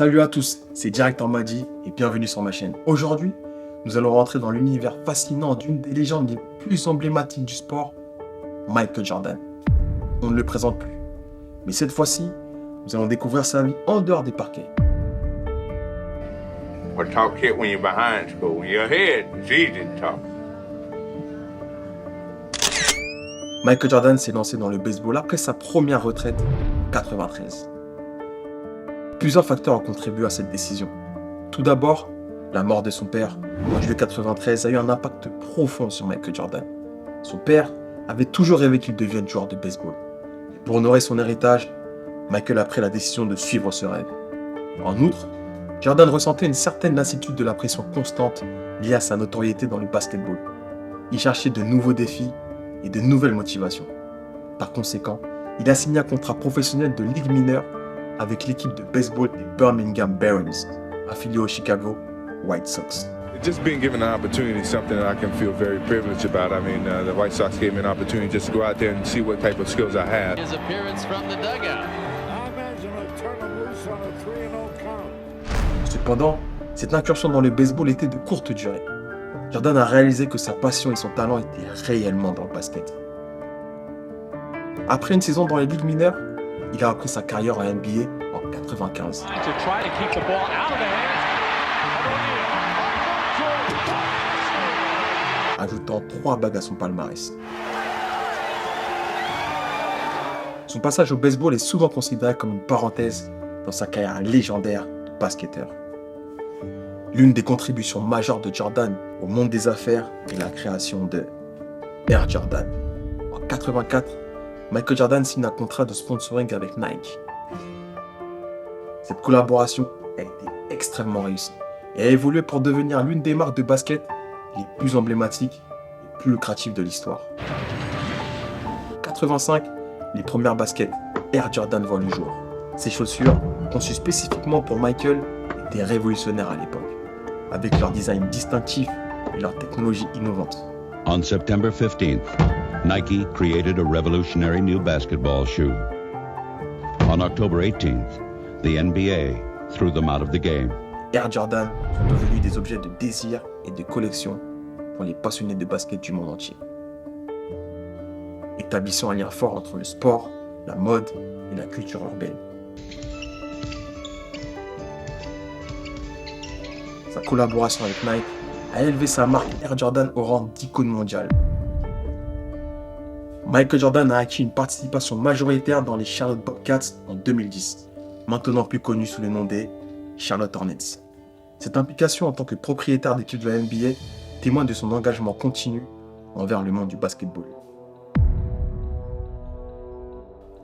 Salut à tous, c'est Directeur Madi et bienvenue sur ma chaîne. Aujourd'hui, nous allons rentrer dans l'univers fascinant d'une des légendes les plus emblématiques du sport, Michael Jordan. On ne le présente plus. Mais cette fois-ci, nous allons découvrir sa vie en dehors des parquets. Well, talk shit when you're behind school. When you're ahead, it's easy to talk. Michael Jordan s'est lancé dans le baseball après sa première retraite en 1993. Plusieurs facteurs ont contribué à cette décision. Tout d'abord, la mort de son père en juillet 1993 a eu un impact profond sur Michael Jordan. Son père avait toujours rêvé qu'il devienne joueur de baseball. Et pour honorer son héritage, Michael a pris la décision de suivre ce rêve. En outre, Jordan ressentait une certaine lassitude de la pression constante liée à sa notoriété dans le basketball. Il cherchait de nouveaux défis et de nouvelles motivations. Par conséquent, il a signé un contrat professionnel de ligue mineure avec l'équipe de baseball des Birmingham Barons, affiliée aux Chicago White Sox. Just being given an opportunity is something that I can feel very privileged about. I mean, the White Sox gave me an opportunity just to go out there and see what type of skills I had. His appearance from the dugout. I imagine I turn him loose on a 3-0 count. Cependant, cette incursion dans le baseball était de courte durée. Jordan a réalisé que sa passion et son talent étaient réellement dans le basket. Après une saison dans les ligues mineures, il a repris sa carrière en NBA en 1995. To try to keep the ball out of the hands. Ajoutant 3 bagues à son palmarès. Son passage au baseball est souvent considéré comme une parenthèse dans sa carrière légendaire de basketteur. L'une des contributions majeures de Jordan au monde des affaires est la création de Air Jordan. En 1984, Michael Jordan signe un contrat de sponsoring avec Nike. Cette collaboration a été extrêmement réussie et a évolué pour devenir l'une des marques de basket les plus emblématiques et plus lucratives de l'histoire. En 1985, les premières baskets Air Jordan voient le jour. Ces chaussures, conçues spécifiquement pour Michael, étaient révolutionnaires à l'époque, avec leur design distinctif et leur technologie innovante. On September 15th, Nike created a revolutionary new basketball shoe. On October 18th, the NBA threw them out of the game. Air Jordan sont devenus des objets de désir et de collection pour les passionnés de basket du monde entier, établissant un lien fort entre le sport, la mode et la culture urbaine. Sa collaboration avec Nike a élevé sa marque Air Jordan au rang d'icône mondiale. Michael Jordan a acquis une participation majoritaire dans les Charlotte Bobcats en 2010, maintenant plus connu sous le nom des Charlotte Hornets. Cette implication en tant que propriétaire d'équipe de la NBA témoigne de son engagement continu envers le monde du basketball.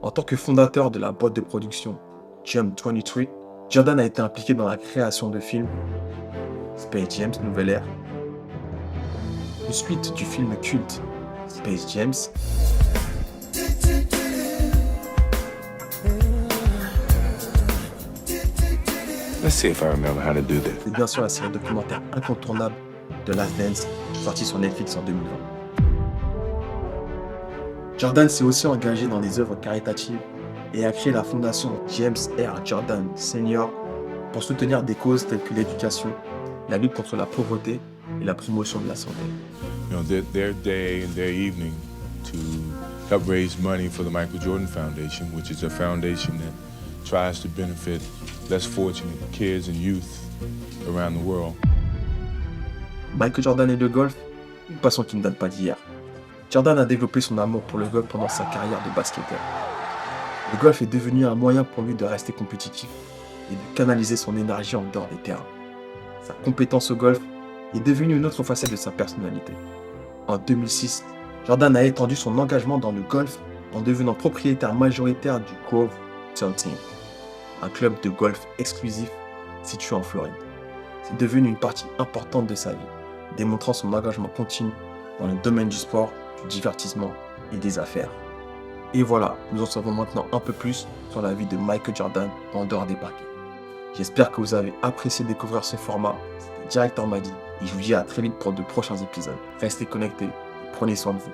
En tant que fondateur de la boîte de production Jump 23, Jordan a été impliqué dans la création de films Space Jam Nouvelle Ère, une suite du film culte Space Jam, Let's see if I remember how to do this. et bien sûr la série documentaire incontournable The Last Dance, sortie sur Netflix en 2020. Jordan s'est aussi engagé dans des œuvres caritatives et a créé la fondation James R. Jordan Sr. pour soutenir des causes telles que l'éducation, la lutte contre la pauvreté et la promotion de la santé. You know, their day and their evening to help raise money for the Michael Jordan Foundation, which is a foundation that tries to benefit less fortunate kids and youth around the world. Michael Jordan et le golf, une passion qui ne date pas d'hier. Jordan a développé son amour pour le golf pendant sa carrière de basketteur. Le golf est devenu un moyen pour lui de rester compétitif et de canaliser son énergie en dehors des terrains. Sa compétence au golf est devenue une autre facette de sa personnalité. En 2006, Jordan a étendu son engagement dans le golf en devenant propriétaire majoritaire du Grove 13, un club de golf exclusif situé en Floride. C'est devenu une partie importante de sa vie, démontrant son engagement continu dans le domaine du sport, du divertissement et des affaires. Et voilà, nous en savons maintenant un peu plus sur la vie de Michael Jordan en dehors des parquets. J'espère que vous avez apprécié découvrir ce format. C'était Directeur Madi et je vous dis à très vite pour de prochains épisodes. Restez connectés et prenez soin de vous.